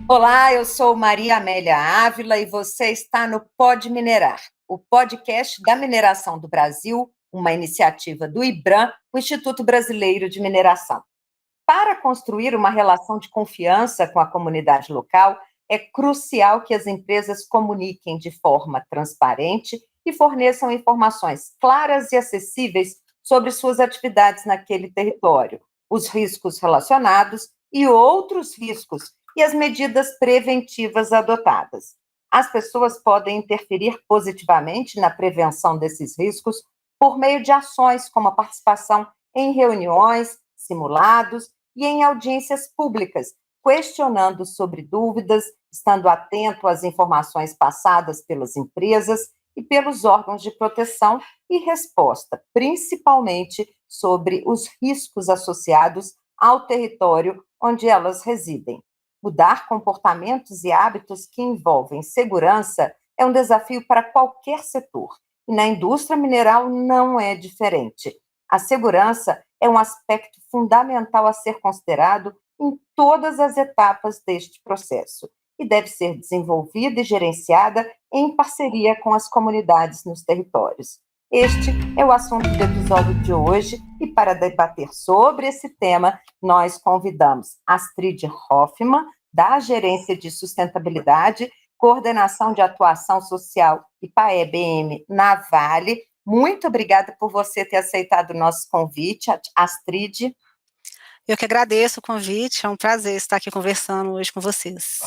Olá, eu sou Maria Amélia Ávila e você está no Pode Minerar, o podcast da mineração do Brasil, uma iniciativa do IBRAM, o Instituto Brasileiro de Mineração. Para construir uma relação de confiança com a comunidade local, é crucial que as empresas comuniquem de forma transparente e forneçam informações claras e acessíveis sobre suas atividades naquele território, os riscos relacionados e outros riscos e as medidas preventivas adotadas. As pessoas podem interferir positivamente na prevenção desses riscos por meio de ações como a participação em reuniões, simulados e em audiências públicas, questionando sobre dúvidas, estando atento às informações passadas pelas empresas e pelos órgãos de proteção e resposta, principalmente sobre os riscos associados ao território onde elas residem. Mudar comportamentos e hábitos que envolvem segurança é um desafio para qualquer setor, e na indústria mineral não é diferente. A segurança é um aspecto fundamental a ser considerado em todas as etapas deste processo e deve ser desenvolvida e gerenciada em parceria com as comunidades nos territórios. Este é o assunto do episódio de hoje e para debater sobre esse tema, nós convidamos Astrid Hoffmann, da Gerência de Sustentabilidade, Coordenação de Atuação Social e PAE-BM na Vale. Muito obrigada por você ter aceitado o nosso convite, Astrid. Eu que agradeço o convite, é um prazer estar aqui conversando hoje com vocês.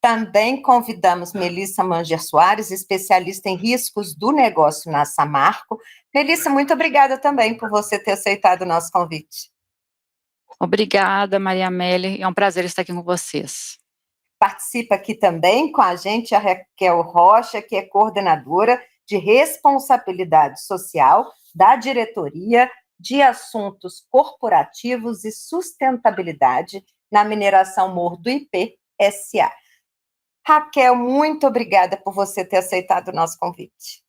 Também convidamos Melissa Manger Soares, especialista em riscos do negócio na Samarco. Melissa, muito obrigada também por você ter aceitado o nosso convite. Obrigada, Maria Amélia, é um prazer estar aqui com vocês. Participa aqui também com a gente a Raquel Rocha, que é coordenadora de responsabilidade social da Diretoria de Assuntos Corporativos e Sustentabilidade na Mineração Morro do IP, SA. Raquel, muito obrigada por você ter aceitado o nosso convite.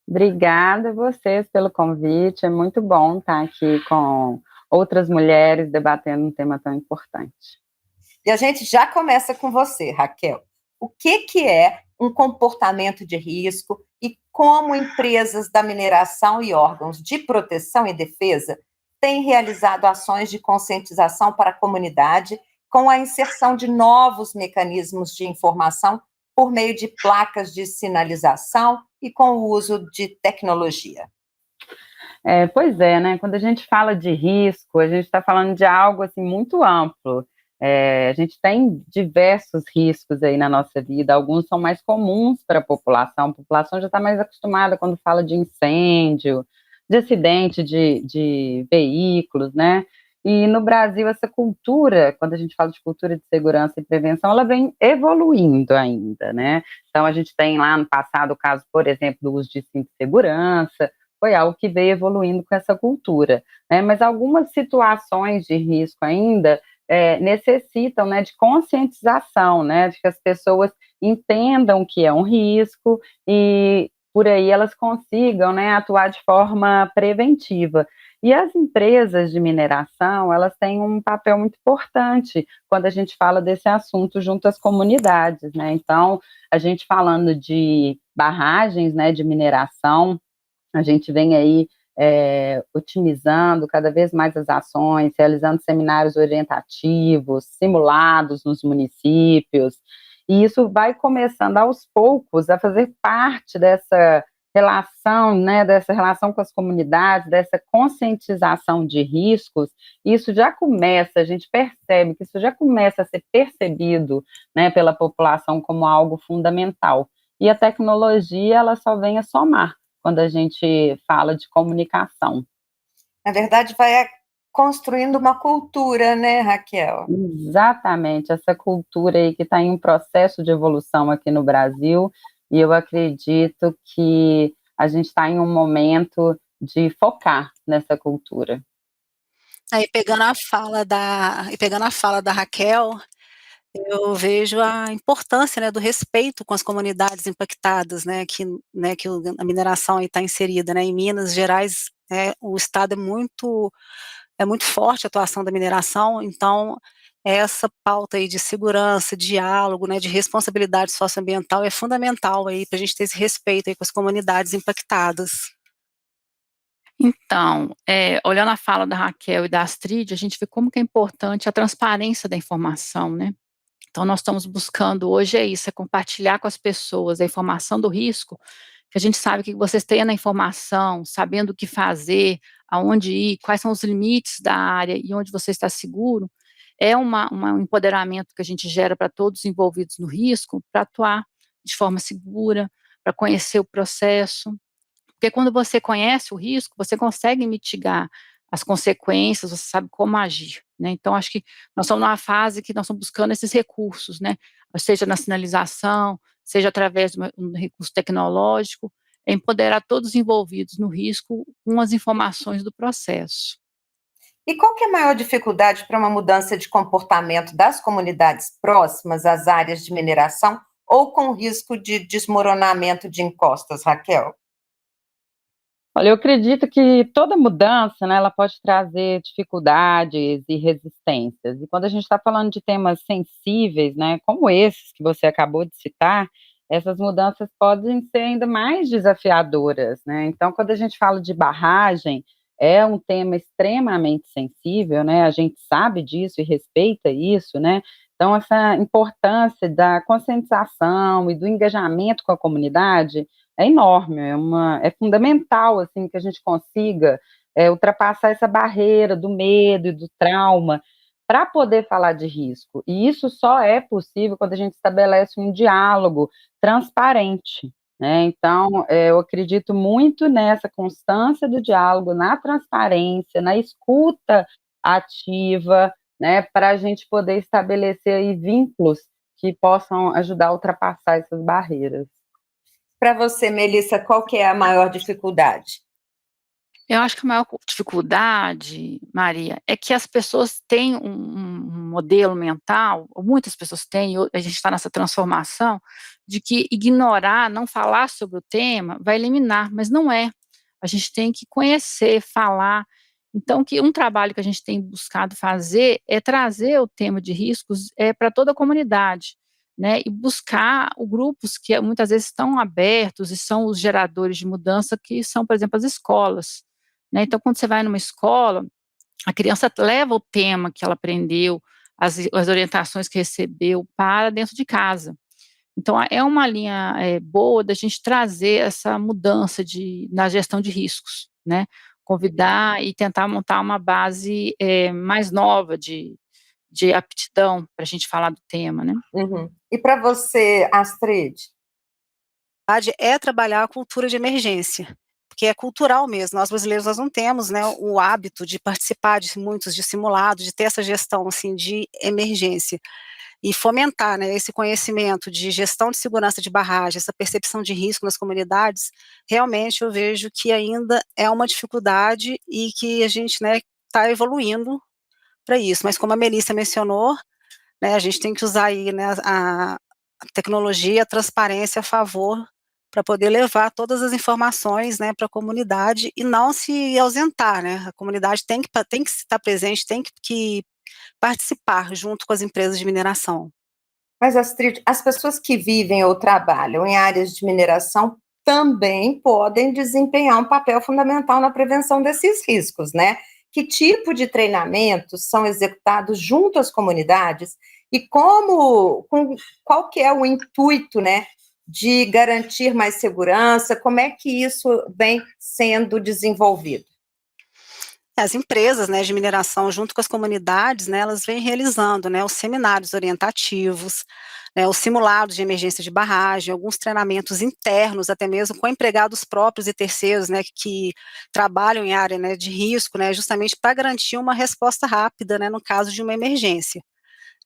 Obrigada a vocês pelo convite, é muito bom estar aqui com outras mulheres debatendo um tema tão importante. E a gente já começa com você, Raquel. O que é um comportamento de risco e como empresas da mineração e órgãos de proteção e defesa têm realizado ações de conscientização para a comunidade com a inserção de novos mecanismos de informação por meio de placas de sinalização e com o uso de tecnologia? Pois é, né? Quando a gente fala de risco, a gente está falando de algo assim muito amplo. A gente tem diversos riscos aí na nossa vida, alguns são mais comuns para a população já está mais acostumada quando fala de incêndio, de acidente de veículos, né? E no Brasil, essa cultura, quando a gente fala de cultura de segurança e prevenção, ela vem evoluindo ainda, né? Então, a gente tem lá no passado o caso, por exemplo, do uso de cinto de segurança, foi algo que veio evoluindo com essa cultura, né? Mas algumas situações de risco ainda necessitam, né, de conscientização, né, de que as pessoas entendam que é um risco e por aí elas consigam, né, atuar de forma preventiva. E as empresas de mineração, elas têm um papel muito importante quando a gente fala desse assunto junto às comunidades, né? Então, a gente falando de barragens, né, de mineração, a gente vem aí otimizando cada vez mais as ações, realizando seminários orientativos, simulados nos municípios, e isso vai começando aos poucos a fazer parte dessa relação, né, dessa relação com as comunidades, dessa conscientização de riscos. Isso já começa, a gente percebe que isso já começa a ser percebido, né, pela população como algo fundamental, e a tecnologia, ela só vem a somar quando a gente fala de comunicação. Na verdade, vai construindo uma cultura, né, Raquel? Exatamente, essa cultura aí que está em um processo de evolução aqui no Brasil, e eu acredito que a gente está em um momento de focar nessa cultura. Aí, pegando a fala da Raquel, eu vejo a importância, né, do respeito com as comunidades impactadas, né, que a mineração está inserida, né, em Minas Gerais, o estado é muito forte a atuação da mineração, então essa pauta aí de segurança, diálogo, né, de responsabilidade socioambiental é fundamental aí para a gente ter esse respeito aí com as comunidades impactadas. Então, olhando a fala da Raquel e da Astrid, a gente vê como que é importante a transparência da informação, né. Então nós estamos buscando hoje isso, é compartilhar com as pessoas a informação do risco, que a gente sabe que vocês têm a informação, sabendo o que fazer, aonde ir, quais são os limites da área e onde você está seguro, é um empoderamento que a gente gera para todos os envolvidos no risco, para atuar de forma segura, para conhecer o processo. Porque quando você conhece o risco, você consegue mitigar as consequências, você sabe como agir, né. Então acho que nós estamos numa fase que nós estamos buscando esses recursos, né, seja na sinalização, seja através de um recurso tecnológico, é empoderar todos os envolvidos no risco com as informações do processo. E qual que é a maior dificuldade para uma mudança de comportamento das comunidades próximas às áreas de mineração ou com risco de desmoronamento de encostas, Raquel? Olha, eu acredito que toda mudança, né, ela pode trazer dificuldades e resistências. E quando a gente está falando de temas sensíveis, né, como esses que você acabou de citar, essas mudanças podem ser ainda mais desafiadoras, né? Então, quando a gente fala de barragem, é um tema extremamente sensível, né? A gente sabe disso e respeita isso, né? Então, essa importância da conscientização e do engajamento com a comunidade é enorme, é fundamental, assim, que a gente consiga, ultrapassar essa barreira do medo e do trauma, para poder falar de risco, e isso só é possível quando a gente estabelece um diálogo transparente, né, então, eu acredito muito nessa constância do diálogo, na transparência, na escuta ativa, né, para a gente poder estabelecer aí vínculos que possam ajudar a ultrapassar essas barreiras. Para você, Melissa, qual que é a maior dificuldade? Eu acho que a maior dificuldade, Maria, é que as pessoas têm um modelo mental, ou muitas pessoas têm, a gente está nessa transformação, de que ignorar, não falar sobre o tema, vai eliminar, mas não é. A gente tem que conhecer, falar. Então, que um trabalho que a gente tem buscado fazer é trazer o tema de riscos para toda a comunidade, né, e buscar grupos que muitas vezes estão abertos e são os geradores de mudança, que são, por exemplo, as escolas. Né, então, quando você vai numa escola, a criança leva o tema que ela aprendeu, as orientações que recebeu para dentro de casa. Então, é uma linha boa da gente trazer essa mudança na gestão de riscos, né, convidar e tentar montar uma base mais nova de aptidão para a gente falar do tema, né. Uhum. E para você, Astrid? É trabalhar a cultura de emergência, porque é cultural mesmo. Nós brasileiros nós não temos, né, o hábito de participar de muitos de simulados, de ter essa gestão assim de emergência e fomentar, né, esse conhecimento de gestão de segurança de barragem, essa percepção de risco nas comunidades. Realmente eu vejo que ainda é uma dificuldade e que a gente, né, está evoluindo para isso. Mas como a Melissa mencionou, né, a gente tem que usar aí, né, a tecnologia, a transparência a favor, para poder levar todas as informações, né, para a comunidade e não se ausentar, né, a comunidade tem que estar presente, tem que participar junto com as empresas de mineração. Mas, Astrid, as pessoas que vivem ou trabalham em áreas de mineração também podem desempenhar um papel fundamental na prevenção desses riscos, né? Que tipo de treinamentos são executados junto às comunidades e qual que é o intuito, né, de garantir mais segurança? Como é que isso vem sendo desenvolvido? As empresas, né, de mineração junto com as comunidades, né, elas vêm realizando, né, os seminários orientativos, né, os simulados de emergência de barragem, alguns treinamentos internos, até mesmo com empregados próprios e terceiros, né, que trabalham em área, né, de risco, né, justamente para garantir uma resposta rápida, né, no caso de uma emergência.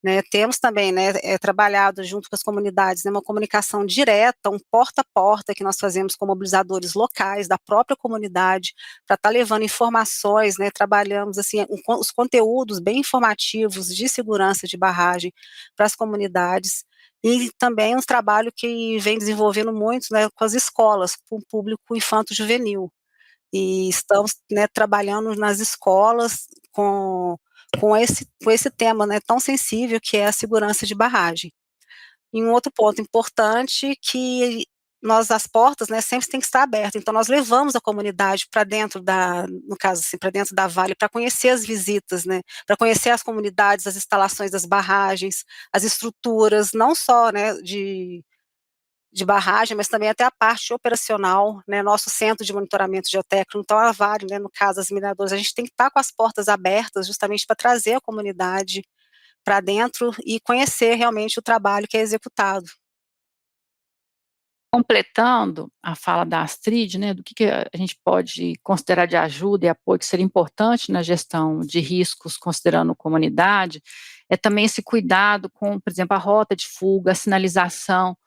Né, temos também, né, trabalhado junto com as comunidades, né, uma comunicação direta, um porta a porta que nós fazemos com mobilizadores locais da própria comunidade, para estar levando informações, né, trabalhamos assim, os conteúdos bem informativos de segurança de barragem para as comunidades, e também um trabalho que vem desenvolvendo muito, né, com as escolas, com o público infanto-juvenil. E estamos, né, trabalhando nas escolas com com esse tema, né, tão sensível que é a segurança de barragem. E um outro ponto importante que as portas, né, sempre têm que estar abertas, então nós levamos a comunidade para dentro no caso assim, para dentro da Vale, para conhecer as visitas, né, para conhecer as comunidades, as instalações das barragens, as estruturas, não só, né, de barragem, mas também até a parte operacional, né, nosso centro de monitoramento geotécnico, então a Vale, né, no caso as mineradoras, a gente tem que estar com as portas abertas justamente para trazer a comunidade para dentro e conhecer realmente o trabalho que é executado. Completando a fala da Astrid, né, do que a gente pode considerar de ajuda e apoio que seria importante na gestão de riscos, considerando comunidade, é também esse cuidado com, por exemplo, a rota de fuga, a sinalização.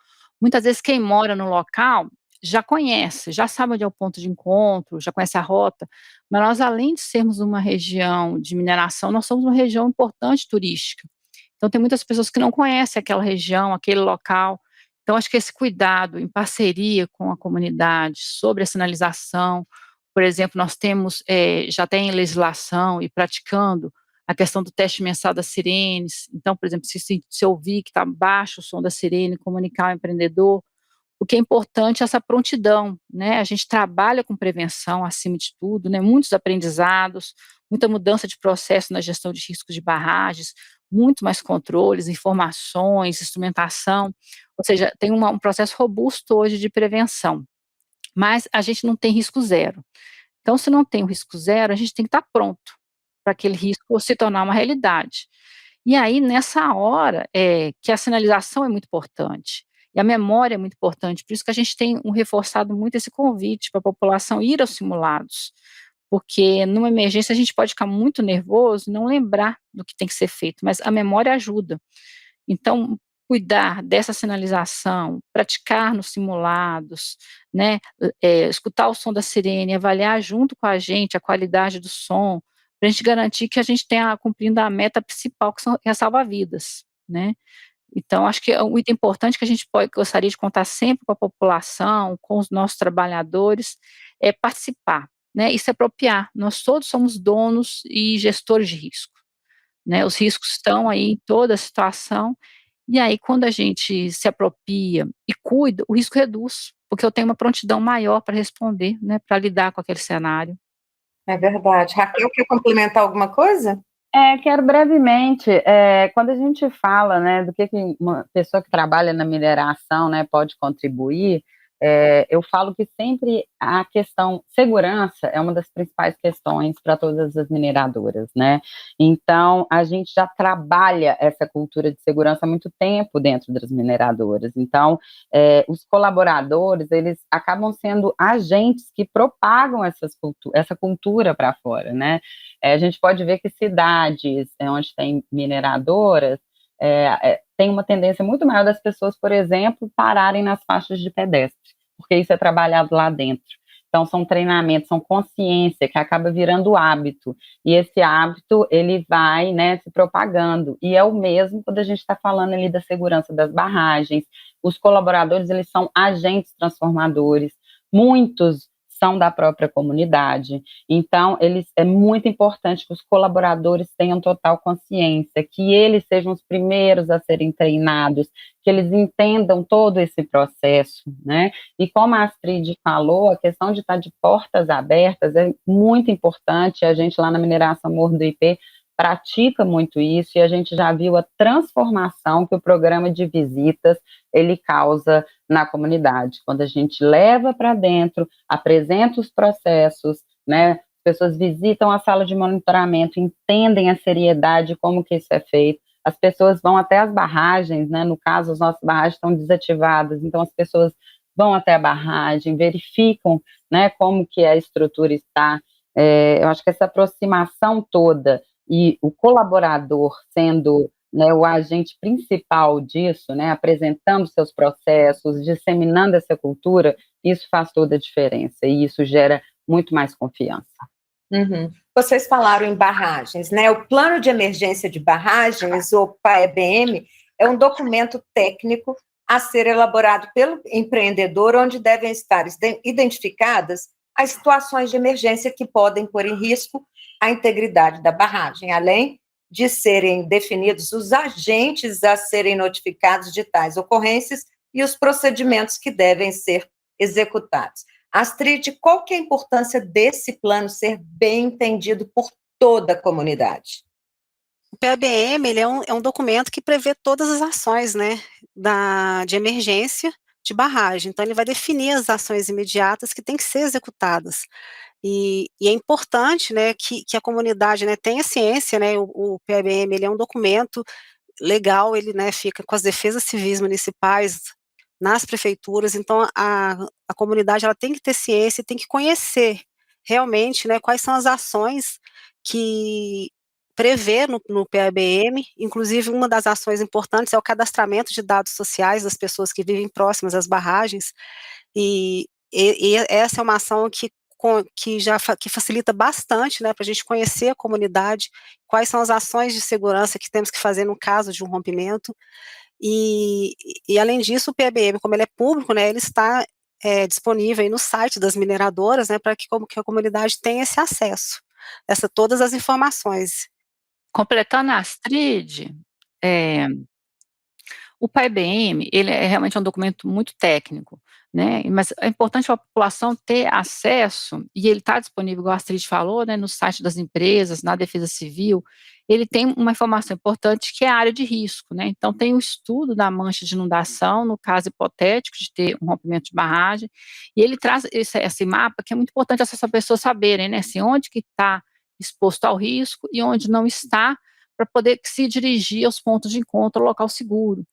Muitas vezes quem mora no local já conhece, já sabe onde é o ponto de encontro, já conhece a rota, mas nós, além de sermos uma região de mineração, nós somos uma região importante turística. Então tem muitas pessoas que não conhecem aquela região, aquele local. Então acho que esse cuidado em parceria com a comunidade sobre a sinalização, por exemplo, nós temos, já tem legislação e praticando a questão do teste mensal das sirenes. Então, por exemplo, se ouvir que está baixo o som da sirene, comunicar ao empreendedor. O que é importante é essa prontidão, né, a gente trabalha com prevenção acima de tudo, né, muitos aprendizados, muita mudança de processo na gestão de riscos de barragens, muito mais controles, informações, instrumentação, ou seja, tem um processo robusto hoje de prevenção, mas a gente não tem risco zero. Então, se não tem o risco zero, a gente tem que estar pronto para aquele risco se tornar uma realidade. E aí, nessa hora, que a sinalização é muito importante, e a memória é muito importante, por isso que a gente tem reforçado muito esse convite para a população ir aos simulados, porque numa emergência a gente pode ficar muito nervoso e não lembrar do que tem que ser feito, mas a memória ajuda. Então, cuidar dessa sinalização, praticar nos simulados, né, escutar o som da sirene, avaliar junto com a gente a qualidade do som, para a gente garantir que a gente tenha cumprindo a meta principal, que é salvar vidas, né. Então acho que é um item importante que a gente gostaria de contar sempre com a população, com os nossos trabalhadores, é participar, né, e se apropriar. Nós todos somos donos e gestores de risco, né, os riscos estão aí em toda a situação, e aí quando a gente se apropria e cuida, o risco reduz, porque eu tenho uma prontidão maior para responder, né, para lidar com aquele cenário. É verdade. Raquel, quer complementar alguma coisa? Quero brevemente, quando a gente fala, né, do que uma pessoa que trabalha na mineração, né, pode contribuir, eu falo que sempre a questão segurança é uma das principais questões para todas as mineradoras, né, então a gente já trabalha essa cultura de segurança há muito tempo dentro das mineradoras, então os colaboradores, eles acabam sendo agentes que propagam essa cultura para fora, né, a gente pode ver que cidades onde tem mineradoras tem uma tendência muito maior das pessoas, por exemplo, pararem nas faixas de pedestre, porque isso é trabalhado lá dentro. Então, são treinamentos, são consciência que acaba virando hábito, e esse hábito, ele vai, né, se propagando, e é o mesmo quando a gente está falando ali da segurança das barragens. Os colaboradores, eles são agentes transformadores, muitos são da própria comunidade, então é muito importante que os colaboradores tenham total consciência, que eles sejam os primeiros a serem treinados, que eles entendam todo esse processo, né, e como a Astrid falou, a questão de estar de portas abertas é muito importante, a gente lá na Mineração Morro do IP pratica muito isso, e a gente já viu a transformação que o programa de visitas, ele causa na comunidade, quando a gente leva para dentro, apresenta os processos, né, as pessoas visitam a sala de monitoramento, entendem a seriedade, como que isso é feito, as pessoas vão até as barragens, né, no caso, as nossas barragens estão desativadas, então as pessoas vão até a barragem, verificam, né, como que a estrutura está, eu acho que essa aproximação toda, e o colaborador sendo, né, o agente principal disso, né, apresentando seus processos, disseminando essa cultura, isso faz toda a diferença, e isso gera muito mais confiança. Uhum. Vocês falaram em barragens, né? O Plano de Emergência de Barragens, o PAEBM, é um documento técnico a ser elaborado pelo empreendedor, onde devem estar identificadas as situações de emergência que podem pôr em risco a integridade da barragem, além de serem definidos os agentes a serem notificados de tais ocorrências e os procedimentos que devem ser executados. Astrid, qual que é a importância desse plano ser bem entendido por toda a comunidade? O PABM ele é um documento que prevê todas as ações, né, de emergência de barragem. Então, ele vai definir as ações imediatas que têm que ser executadas. E é importante, né, que a comunidade, né, tenha ciência, né, o PABM ele é um documento legal, ele, né, fica com as defesas civis municipais nas prefeituras, então a comunidade ela tem que ter ciência e tem que conhecer realmente, né, quais são as ações que prevê no PABM, inclusive uma das ações importantes é o cadastramento de dados sociais das pessoas que vivem próximas às barragens, e essa é uma ação que facilita bastante, né, para a gente conhecer a comunidade, quais são as ações de segurança que temos que fazer no caso de um rompimento, e além disso, o PABM, como ele é público, né, ele está disponível aí no site das mineradoras, né, para que a comunidade tenha esse acesso, todas as informações. Completando a Astrid, o PABM, ele é realmente um documento muito técnico, né, mas é importante a população ter acesso, e ele está disponível, igual a Astrid falou, né, no site das empresas, na Defesa Civil, ele tem uma informação importante que é a área de risco, né, então tem o estudo da mancha de inundação, no caso hipotético de ter um rompimento de barragem, e ele traz esse mapa que é muito importante essas pessoas saberem, né, assim, onde que está exposto ao risco e onde não está, para poder se dirigir aos pontos de encontro, ao local seguro.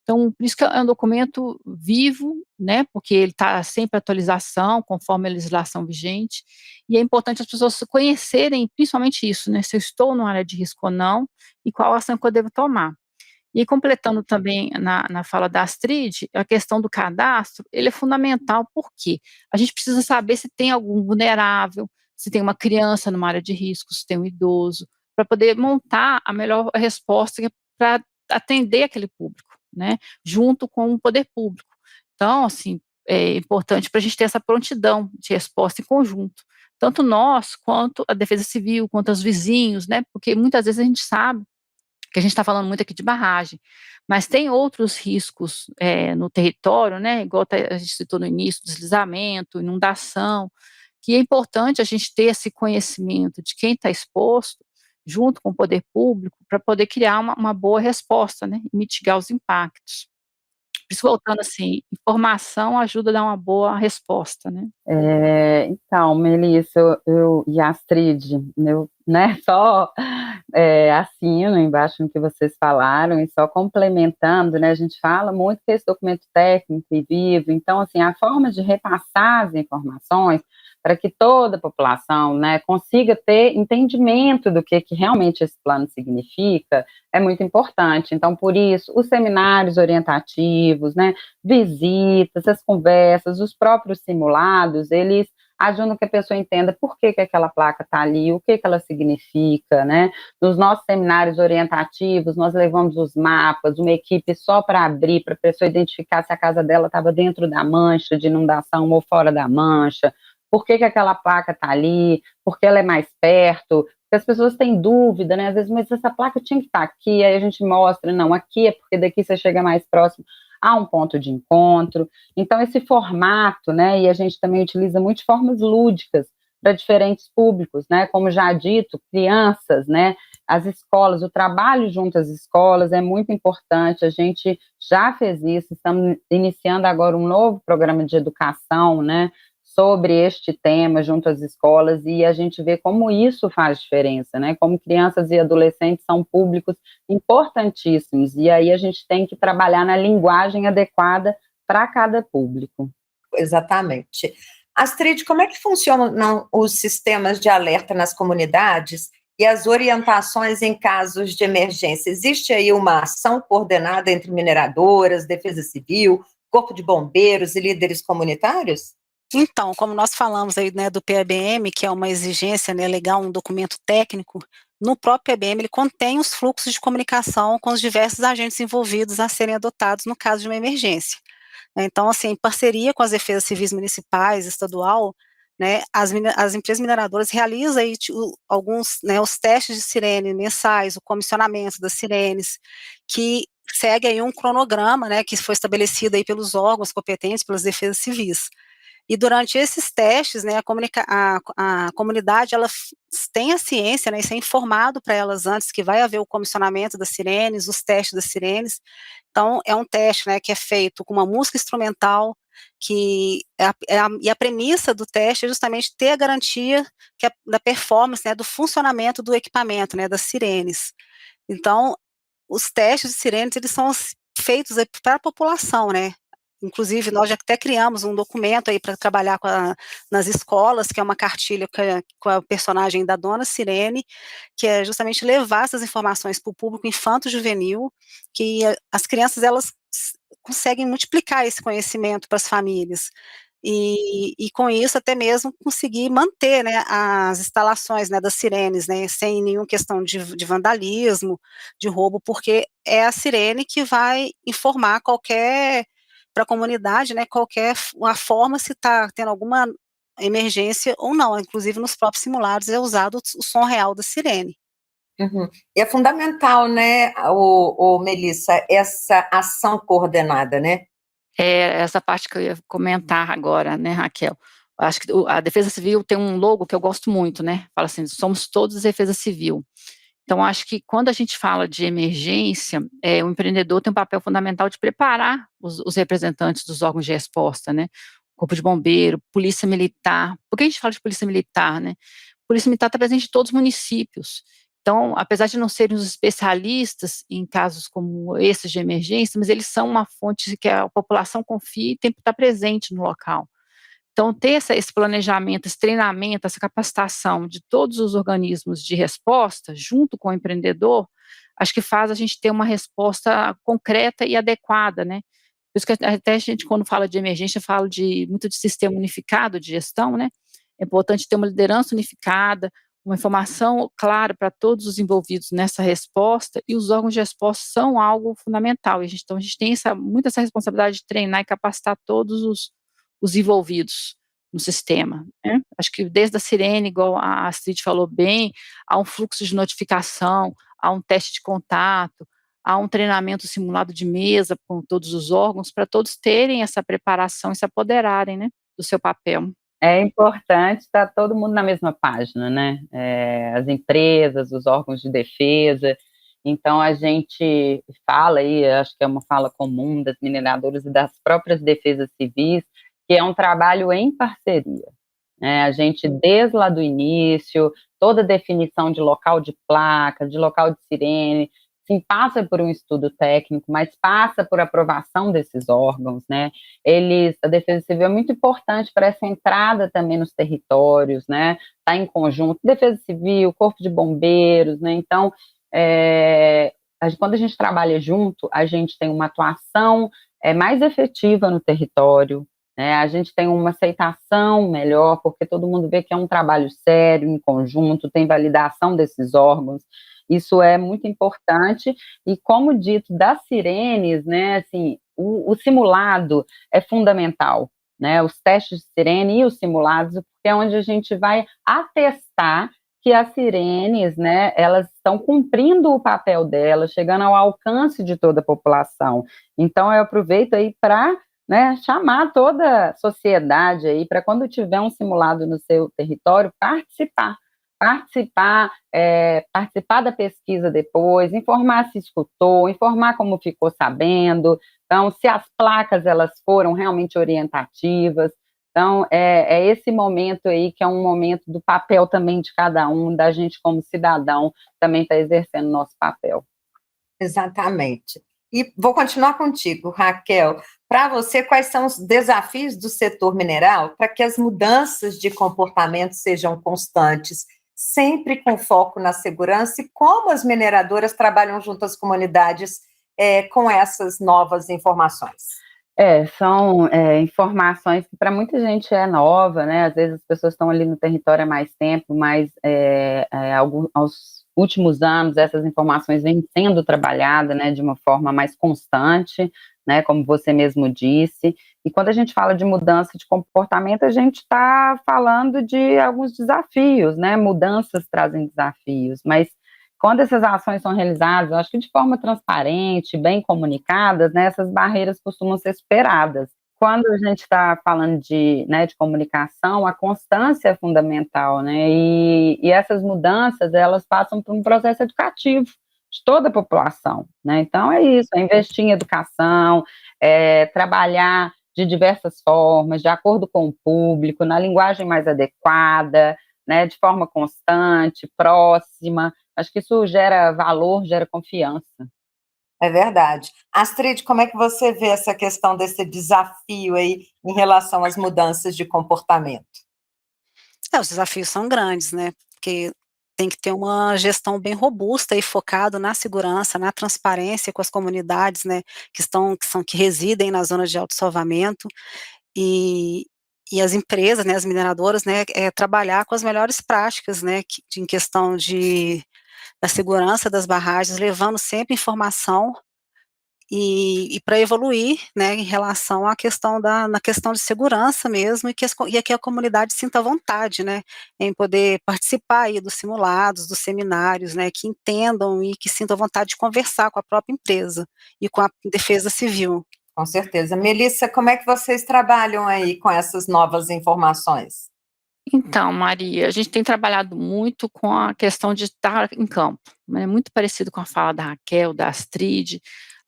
Então, por isso que é um documento vivo, né, porque ele está sempre em atualização, conforme a legislação vigente, e é importante as pessoas conhecerem, principalmente isso, né, se eu estou numa área de risco ou não, e qual ação que eu devo tomar. E completando também na fala da Astrid, a questão do cadastro, ele é fundamental, porque a gente precisa saber se tem algum vulnerável, se tem uma criança numa área de risco, se tem um idoso, para poder montar a melhor resposta para atender aquele público, né, junto com o poder público. Então, assim, é importante para a gente ter essa prontidão de resposta em conjunto, tanto nós, quanto a Defesa Civil, quanto os vizinhos, né, porque muitas vezes a gente sabe que a gente está falando muito aqui de barragem, mas tem outros riscos no território, né, igual a gente citou no início, deslizamento, inundação, que é importante a gente ter esse conhecimento de quem está exposto, junto com o poder público, para poder criar uma boa resposta, né, e mitigar os impactos. Por isso, voltando assim, informação ajuda a dar uma boa resposta, né. Então, Melissa, eu e Astrid, eu, né, só assino embaixo no que vocês falaram e só complementando, né, a gente fala muito que esse documento técnico e vivo, então, assim, a forma de repassar as informações para que toda a população, né, consiga ter entendimento do que realmente esse plano significa, é muito importante. Então, por isso, os seminários orientativos, né, visitas, as conversas, os próprios simulados, eles ajudam que a pessoa entenda por que aquela placa está ali, o que ela significa, né? Nos nossos seminários orientativos, nós levamos os mapas, uma equipe só para abrir, para a pessoa identificar se a casa dela estava dentro da mancha de inundação ou fora da mancha, por que aquela placa está ali, porque ela é mais perto, porque as pessoas têm dúvida, né? Às vezes, mas essa placa tinha que estar aqui, aí a gente mostra, não, aqui é porque daqui você chega mais próximo a um ponto de encontro. Então, esse formato, né, e a gente também utiliza muitas formas lúdicas para diferentes públicos, né, como já dito, crianças, né, as escolas, o trabalho junto às escolas é muito importante, a gente já fez isso, estamos iniciando agora um novo programa de educação, né, sobre este tema junto às escolas, e a gente vê como isso faz diferença, né, como crianças e adolescentes são públicos importantíssimos, e aí a gente tem que trabalhar na linguagem adequada para cada público. Exatamente. Astrid, como é que funcionam os sistemas de alerta nas comunidades e as orientações em casos de emergência? Existe aí uma ação coordenada entre mineradoras, Defesa Civil, Corpo de Bombeiros e líderes comunitários? Então, como nós falamos aí, né, do PABM, que é uma exigência, né, legal, um documento técnico, no próprio PABM ele contém os fluxos de comunicação com os diversos agentes envolvidos a serem adotados no caso de uma emergência. Então, assim, em parceria com as defesas civis municipais, estadual, né, as empresas mineradoras realizam aí alguns, né, os testes de sirene mensais, o comissionamento das sirenes, que segue aí um cronograma, né, que foi estabelecido aí pelos órgãos competentes, pelas defesas civis. E durante esses testes, né, a comunidade, ela tem a ciência, né, isso é informado para elas antes que vai haver o comissionamento das sirenes, os testes das sirenes. Então, é um teste, né, que é feito com uma música instrumental, e a premissa do teste é justamente ter a garantia da performance, né, do funcionamento do equipamento, né, das sirenes. Então, os testes de sirenes, eles são feitos para a população, né. Inclusive, nós já até criamos um documento aí para trabalhar nas escolas, que é uma cartilha com a personagem da Dona Sirene, que é justamente levar essas informações para o público infanto-juvenil, que as crianças, elas conseguem multiplicar esse conhecimento para as famílias. E com isso até mesmo conseguir manter, né, as instalações, né, das sirenes, né, sem nenhuma questão de vandalismo, de roubo, porque é a sirene que vai informar para a comunidade, né, uma forma se está tendo alguma emergência ou não, inclusive nos próprios simulados é usado o som real da sirene. Uhum. E é fundamental, né, Melissa, essa ação coordenada, né? É essa parte que eu ia comentar agora, né, Raquel. Acho que a Defesa Civil tem um logo que eu gosto muito, né? Fala assim: somos todos Defesa Civil. Então, acho que quando a gente fala de emergência, o empreendedor tem um papel fundamental de preparar os representantes dos órgãos de resposta, né? Corpo de Bombeiro, Polícia Militar. Por que a gente fala de Polícia Militar, né? Polícia Militar está presente em todos os municípios. Então, apesar de não serem os especialistas em casos como esses de emergência, mas eles são uma fonte que a população confia e tem que estar presente no local. Então, ter esse planejamento, esse treinamento, essa capacitação de todos os organismos de resposta, junto com o empreendedor, acho que faz a gente ter uma resposta concreta e adequada, né? Por isso que até a gente, quando fala de emergência, fala muito de sistema unificado de gestão, né? É importante ter uma liderança unificada, uma informação clara para todos os envolvidos nessa resposta, e os órgãos de resposta são algo fundamental. Então, a gente tem muito essa responsabilidade de treinar e capacitar todos os envolvidos no sistema, né? Acho que desde a sirene, igual a Astrid falou bem, há um fluxo de notificação, há um teste de contato, há um treinamento simulado de mesa com todos os órgãos, para todos terem essa preparação e se apoderarem, né, do seu papel. É importante estar todo mundo na mesma página, né? As empresas, os órgãos de defesa. Então, a gente fala aí, acho que é uma fala comum das mineradoras e das próprias defesas civis, que é um trabalho em parceria, né? A gente, desde lá do início, toda definição de local de placa, de local de sirene, sim, passa por um estudo técnico, mas passa por aprovação desses órgãos, né? A Defesa Civil é muito importante para essa entrada também nos territórios, né? Tá em conjunto, Defesa Civil, Corpo de Bombeiros, né? Então, quando a gente trabalha junto, a gente tem uma atuação mais efetiva no território, né? A gente tem uma aceitação melhor, porque todo mundo vê que é um trabalho sério, em conjunto, tem validação desses órgãos. Isso é muito importante, e como dito, das sirenes, né, assim, o simulado é fundamental, né, os testes de sirene e os simulados, porque é onde a gente vai atestar que as sirenes, né, elas estão cumprindo o papel delas, chegando ao alcance de toda a população. Então, eu aproveito aí para, né, chamar toda a sociedade aí, para quando tiver um simulado no seu território, participar da pesquisa depois, informar se escutou, informar como ficou sabendo, então, se as placas, elas foram realmente orientativas. Então, é esse momento aí, que é um momento do papel também de cada um, da gente como cidadão, também está exercendo nosso papel. Exatamente. E vou continuar contigo, Raquel. Para você, quais são os desafios do setor mineral para que as mudanças de comportamento sejam constantes, sempre com foco na segurança, e como as mineradoras trabalham junto às comunidades com essas novas informações? São informações que para muita gente é nova, né? Às vezes as pessoas estão ali no território há mais tempo, mas aos últimos anos essas informações vêm sendo trabalhadas, né, de uma forma mais constante, né, como você mesmo disse, e quando a gente fala de mudança de comportamento, a gente está falando de alguns desafios, né, mudanças trazem desafios, mas quando essas ações são realizadas, eu acho que de forma transparente, bem comunicadas, né, essas barreiras costumam ser superadas. Quando a gente está falando de, né, de comunicação, a constância é fundamental, né, e essas mudanças, elas passam por um processo educativo de toda a população, né, então é isso, é investir em educação, trabalhar de diversas formas, de acordo com o público, na linguagem mais adequada, né, de forma constante, próxima, acho que isso gera valor, gera confiança. É verdade. Astrid, como é que você vê essa questão desse desafio aí em relação às mudanças de comportamento? Os desafios são grandes, né, porque tem que ter uma gestão bem robusta e focado na segurança, na transparência com as comunidades, né, que residem nas zonas de autossalvamento, e as empresas, né, as mineradoras, né, trabalhar com as melhores práticas, né, em questão da segurança das barragens, levando sempre informação e para evoluir, né, em relação à questão na questão de segurança mesmo, e que a comunidade sinta vontade, né, em poder participar aí dos simulados, dos seminários, né, que entendam e que sintam vontade de conversar com a própria empresa e com a defesa civil. Com certeza. Melissa, como é que vocês trabalham aí com essas novas informações? Então, Maria, a gente tem trabalhado muito com a questão de estar em campo, né, muito parecido com a fala da Raquel, da Astrid.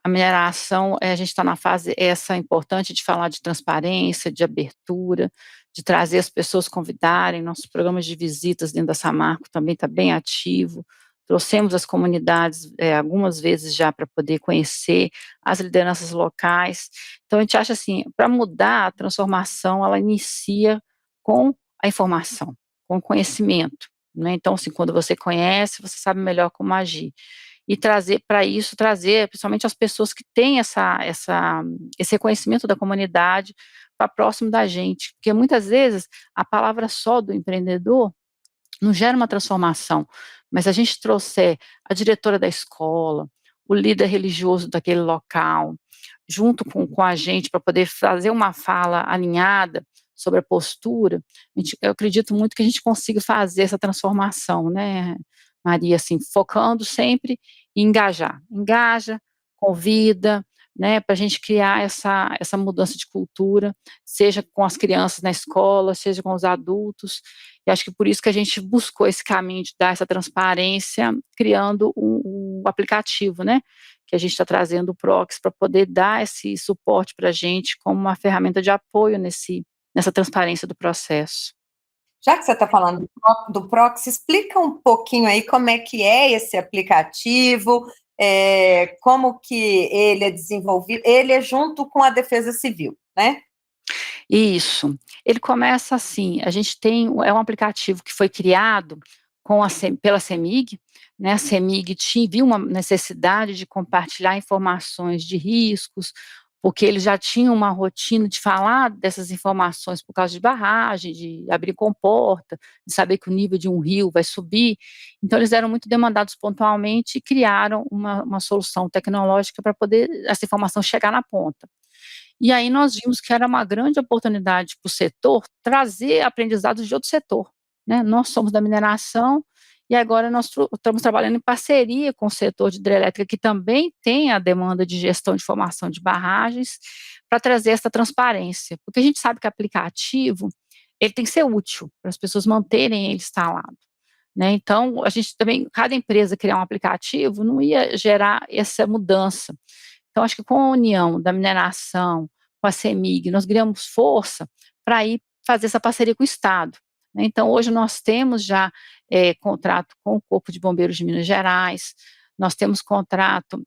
A mineração, a gente está na fase essa importante de falar de transparência, de abertura, de trazer as pessoas convidarem, nossos programas de visitas dentro da Samarco também está bem ativo, trouxemos as comunidades algumas vezes já para poder conhecer as lideranças locais, então a gente acha assim, para mudar a transformação, ela inicia com a informação, com o conhecimento, né, então assim, quando você conhece, você sabe melhor como agir. E trazer para isso, principalmente as pessoas que têm esse reconhecimento da comunidade para próximo da gente, porque muitas vezes a palavra só do empreendedor não gera uma transformação, mas a gente trouxer a diretora da escola, o líder religioso daquele local, junto com a gente para poder fazer uma fala alinhada sobre a postura, eu acredito muito que a gente consiga fazer essa transformação, né, Maria, assim, focando sempre em engaja, convida, né, para a gente criar essa mudança de cultura, seja com as crianças na escola, seja com os adultos, e acho que por isso que a gente buscou esse caminho de dar essa transparência, criando um aplicativo, né, que a gente está trazendo o Prox para poder dar esse suporte para a gente como uma ferramenta de apoio nessa transparência do processo. Já que você está falando do Proxy, explica um pouquinho aí como é que é esse aplicativo, como que ele é desenvolvido, ele é junto com a Defesa Civil, né? Isso. Ele começa assim, a gente é um aplicativo que foi criado pela CEMIG, né, a CEMIG viu uma necessidade de compartilhar informações de riscos, porque eles já tinham uma rotina de falar dessas informações por causa de barragem, de abrir comporta, de saber que o nível de um rio vai subir, então eles eram muito demandados pontualmente e criaram uma solução tecnológica para poder essa informação chegar na ponta. E aí nós vimos que era uma grande oportunidade para o setor trazer aprendizados de outro setor, né, nós somos da mineração, e agora nós estamos trabalhando em parceria com o setor de hidrelétrica, que também tem a demanda de gestão de formação de barragens, para trazer essa transparência, porque a gente sabe que aplicativo, ele tem que ser útil, para as pessoas manterem ele instalado, né, então a gente também, cada empresa criar um aplicativo não ia gerar essa mudança. Então, acho que com a união da mineração, com a CEMIG, nós criamos força para ir fazer essa parceria com o Estado, né. Então, hoje nós temos já contrato com o Corpo de Bombeiros de Minas Gerais, nós temos contrato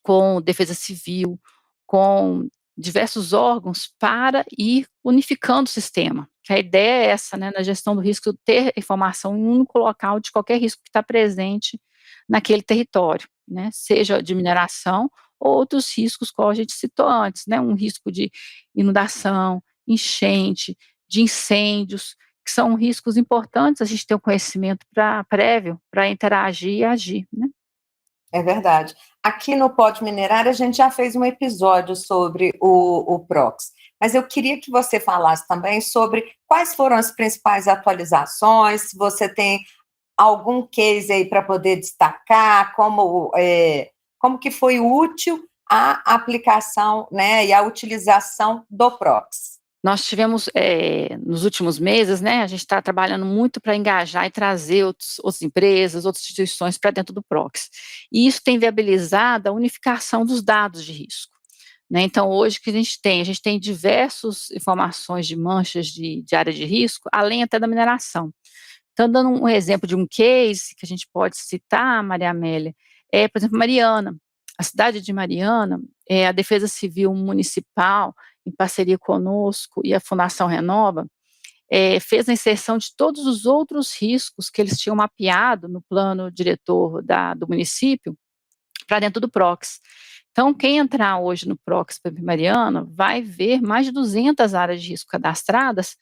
com Defesa Civil, com diversos órgãos para ir unificando o sistema, que a ideia é essa, né, na gestão do risco, ter informação em um único local de qualquer risco que está presente naquele território, né, seja de mineração ou outros riscos, como a gente citou antes, né, um risco de inundação, enchente, de incêndios, que são riscos importantes a gente ter um conhecimento prévio para interagir e agir, né. É verdade. Aqui no Pode Minerar, a gente já fez um episódio sobre o PROX, mas eu queria que você falasse também sobre quais foram as principais atualizações, se você tem algum case aí para poder destacar, como que foi útil a aplicação, né, e a utilização do PROX. Nós tivemos, nos últimos meses, né, a gente está trabalhando muito para engajar e trazer outras empresas, outras instituições para dentro do PROX. E isso tem viabilizado a unificação dos dados de risco. Né? Então, hoje, o que a gente tem diversas informações de manchas de área de risco, além até da mineração. Então, dando um exemplo de um case que a gente pode citar, Maria Amélia, por exemplo, Mariana. A cidade de Mariana, a Defesa Civil Municipal, em parceria conosco e a Fundação Renova, fez a inserção de todos os outros riscos que eles tinham mapeado no plano diretor do município para dentro do PROX. Então, quem entrar hoje no PROX Mariana vai ver mais de 200 áreas de risco cadastradas,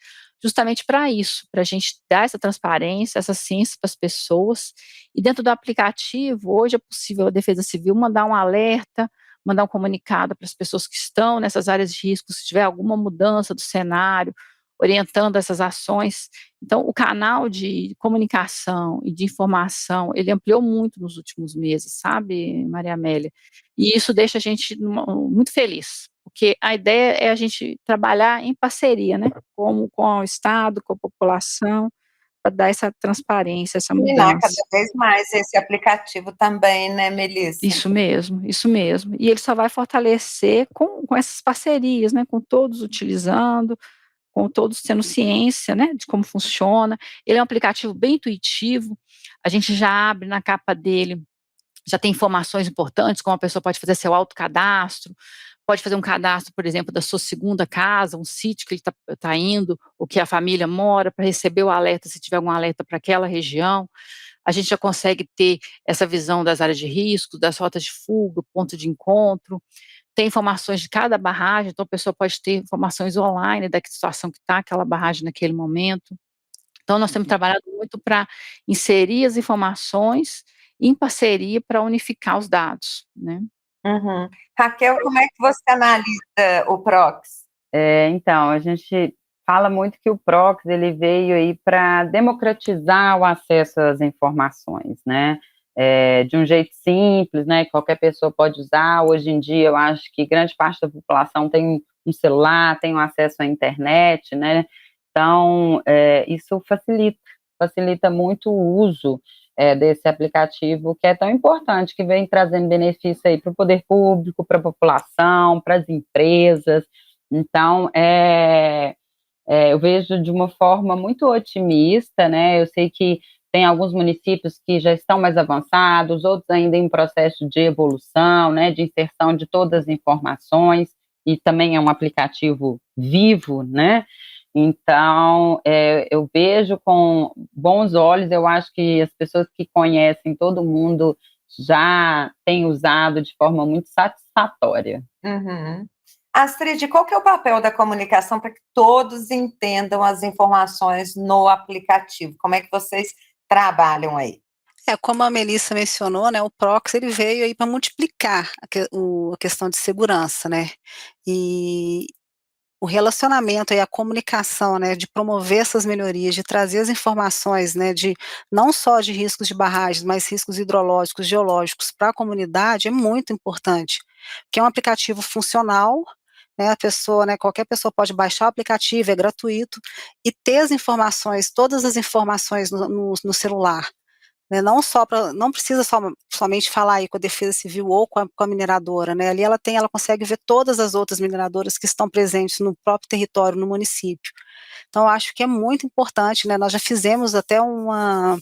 justamente para isso, para a gente dar essa transparência, essa ciência para as pessoas. E dentro do aplicativo, hoje é possível a Defesa Civil mandar um alerta, mandar um comunicado para as pessoas que estão nessas áreas de risco, se tiver alguma mudança do cenário, orientando essas ações. Então, o canal de comunicação e de informação, ele ampliou muito nos últimos meses, sabe, Maria Amélia? E isso deixa a gente muito feliz, porque a ideia é a gente trabalhar em parceria, né, com o Estado, com a população, para dar essa transparência, essa Combinar cada mudança. vez mais esse aplicativo também, né, Melissa? Isso mesmo, isso mesmo. E ele só vai fortalecer com essas parcerias, né, com todos utilizando, com todos tendo ciência, né, de como funciona. Ele é um aplicativo bem intuitivo, a gente já abre na capa dele, já tem informações importantes, como a pessoa pode fazer seu autocadastro, pode fazer um cadastro, por exemplo, da sua segunda casa, um sítio que ele está indo, ou que a família mora, para receber o alerta, se tiver algum alerta para aquela região. A gente já consegue ter essa visão das áreas de risco, das rotas de fuga, ponto de encontro, tem informações de cada barragem, então a pessoa pode ter informações online da situação que está aquela barragem naquele momento. Então nós temos trabalhado muito para inserir as informações em parceria para unificar os dados, né. Uhum. Raquel, como é que você analisa o PROX? Então, a gente fala muito que o PROX ele veio aí para democratizar o acesso às informações, né? De um jeito simples, né? Que qualquer pessoa pode usar. Hoje em dia, eu acho que grande parte da população tem um celular, tem um acesso à internet, né? Então, isso facilita muito o uso desse aplicativo que é tão importante, que vem trazendo benefício aí para o poder público, para a população, para as empresas. Então, eu vejo de uma forma muito otimista, né? Eu sei que tem alguns municípios que já estão mais avançados, outros ainda em processo de evolução, né? De inserção de todas as informações, e também é um aplicativo vivo, né? Então, eu vejo com bons olhos, eu acho que as pessoas que conhecem, todo mundo já tem usado de forma muito satisfatória. Uhum. Astrid, qual que é o papel da comunicação para que todos entendam as informações no aplicativo? Como é que vocês trabalham aí? Como a Melissa mencionou, né, o PROX ele veio aí para multiplicar a questão de segurança, né, e o relacionamento e a comunicação, né, de promover essas melhorias, de trazer as informações, né, de não só de riscos de barragens, mas riscos hidrológicos, geológicos para a comunidade é muito importante, porque é um aplicativo funcional, né, qualquer pessoa pode baixar o aplicativo, é gratuito, e ter as informações, todas as informações no celular, né, não precisa somente falar aí com a Defesa Civil ou com a mineradora, né, ali ela consegue ver todas as outras mineradoras que estão presentes no próprio território, no município. Então eu acho que é muito importante, né, nós já fizemos até um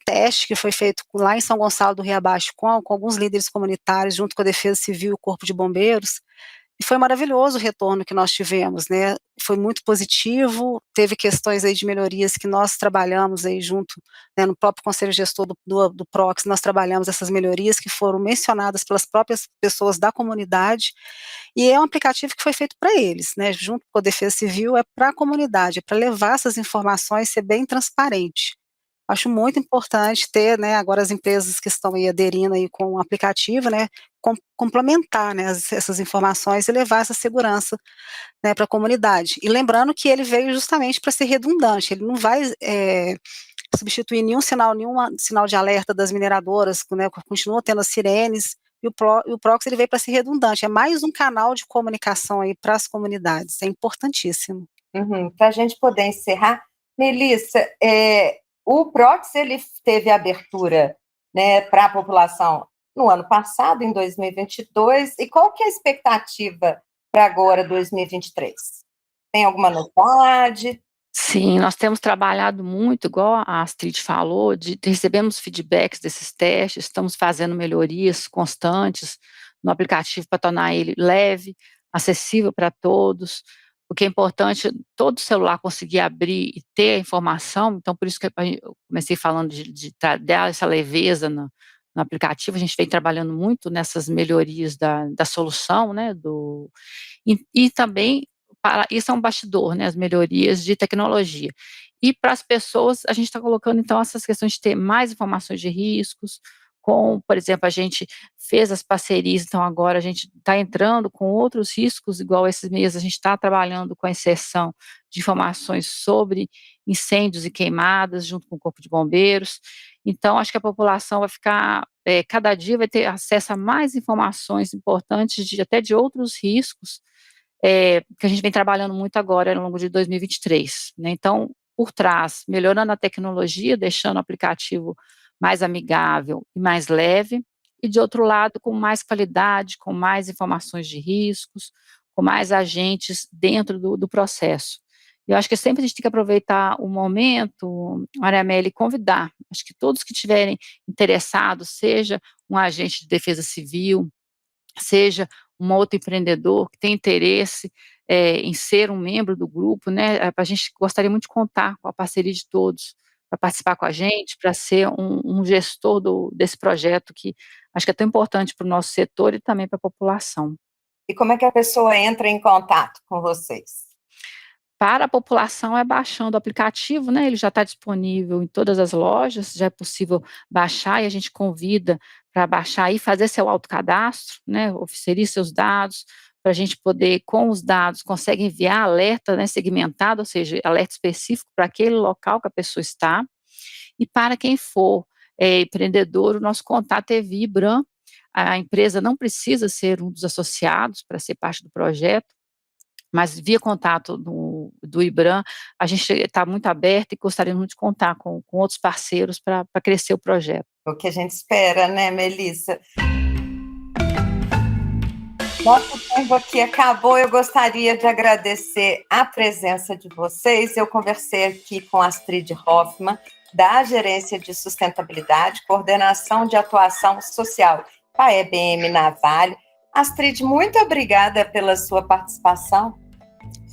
teste que foi feito lá em São Gonçalo do Riabaixo com alguns líderes comunitários, junto com a Defesa Civil e o Corpo de Bombeiros, e foi maravilhoso o retorno que nós tivemos, né, foi muito positivo, teve questões aí de melhorias que nós trabalhamos aí junto, né, no próprio conselho gestor do PROX, nós trabalhamos essas melhorias que foram mencionadas pelas próprias pessoas da comunidade, e é um aplicativo que foi feito para eles, né, junto com a Defesa Civil, é para a comunidade, é para levar essas informações, ser bem transparente. Acho muito importante ter, né, agora as empresas que estão aí aderindo aí com o aplicativo, né, complementar, né, essas informações e levar essa segurança, né, para a comunidade. E lembrando que ele veio justamente para ser redundante, ele não vai substituir nenhum sinal de alerta das mineradoras, né, continua tendo as sirenes, e o Proxy ele veio para ser redundante, é mais um canal de comunicação aí para as comunidades, é importantíssimo. Para a gente poder encerrar, Melissa, o Proxy ele teve abertura, né, para a população no ano passado, em 2022, e qual que é a expectativa para agora, 2023? Tem alguma novidade? Sim, nós temos trabalhado muito, igual a Astrid falou, recebemos feedbacks desses testes, estamos fazendo melhorias constantes no aplicativo para tornar ele leve, acessível para todos, porque é importante todo celular conseguir abrir e ter a informação, então por isso que eu comecei falando de dar essa leveza no aplicativo, a gente vem trabalhando muito nessas melhorias da solução, né, e também isso é um bastidor, né, as melhorias de tecnologia. E para as pessoas, a gente está colocando, então, essas questões de ter mais informações de riscos, por exemplo, a gente fez as parcerias, então agora a gente está entrando com outros riscos, igual esses meses, a gente está trabalhando com a inserção de informações sobre incêndios e queimadas, junto com o Corpo de Bombeiros. Então, acho que a população vai ficar, cada dia vai ter acesso a mais informações importantes, até de outros riscos, que a gente vem trabalhando muito agora ao longo de 2023, né, então, por trás, melhorando a tecnologia, deixando o aplicativo mais amigável e mais leve, e de outro lado, com mais qualidade, com mais informações de riscos, com mais agentes dentro do processo. Eu acho que sempre a gente tem que aproveitar o momento, Maria Amélia, e convidar, acho que todos que estiverem interessados, seja um agente de defesa civil, seja um outro empreendedor que tem interesse em ser um membro do grupo, né, a gente gostaria muito de contar com a parceria de todos, para participar com a gente, para ser um gestor desse projeto que acho que é tão importante para o nosso setor e também para a população. E como é que a pessoa entra em contato com vocês? Para a população é baixando o aplicativo, né, ele já está disponível em todas as lojas, já é possível baixar e a gente convida para baixar e fazer seu autocadastro, né, oferir seus dados, para a gente poder, com os dados, consegue enviar alerta, né, segmentado, ou seja, alerta específico para aquele local que a pessoa está. E para quem for empreendedor, o nosso contato é via IBRAM, a empresa não precisa ser um dos associados para ser parte do projeto, mas via contato do IBRAM, a gente está muito aberto e gostaria muito de contar com outros parceiros para crescer o projeto. O que a gente espera, né, Melissa? Nosso tempo aqui acabou, eu gostaria de agradecer a presença de vocês. Eu conversei aqui com Astrid Hoffmann, da Gerência de Sustentabilidade, Coordenação de Atuação Social, PAEBM na Vale. Astrid, muito obrigada pela sua participação.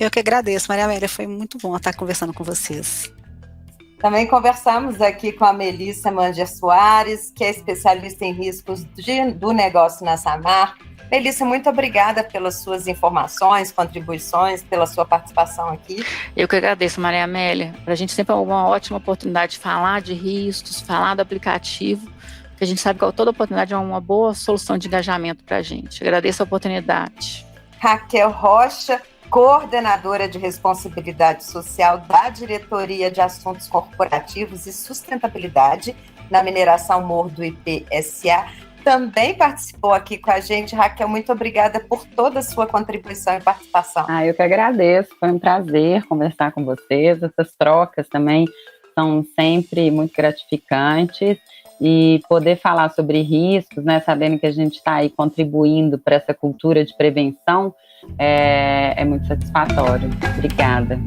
Eu que agradeço, Maria Amélia, foi muito bom estar conversando com vocês. Também conversamos aqui com a Melissa Manger Soares, que é especialista em riscos do negócio na Samarco. Melissa, muito obrigada pelas suas informações, contribuições, pela sua participação aqui. Eu que agradeço, Maria Amélia. Para a gente sempre é uma ótima oportunidade de falar de riscos, falar do aplicativo, porque a gente sabe que toda oportunidade é uma boa solução de engajamento para a gente. Agradeço a oportunidade. Raquel Rocha, coordenadora de responsabilidade social da Diretoria de Assuntos Corporativos e Sustentabilidade na Mineração Morro do IPSA, também participou aqui com a gente. Raquel, muito obrigada por toda a sua contribuição e participação. Eu que agradeço, foi um prazer conversar com vocês, essas trocas também são sempre muito gratificantes, e poder falar sobre riscos, né, sabendo que a gente está aí contribuindo para essa cultura de prevenção, é muito satisfatório. Obrigada.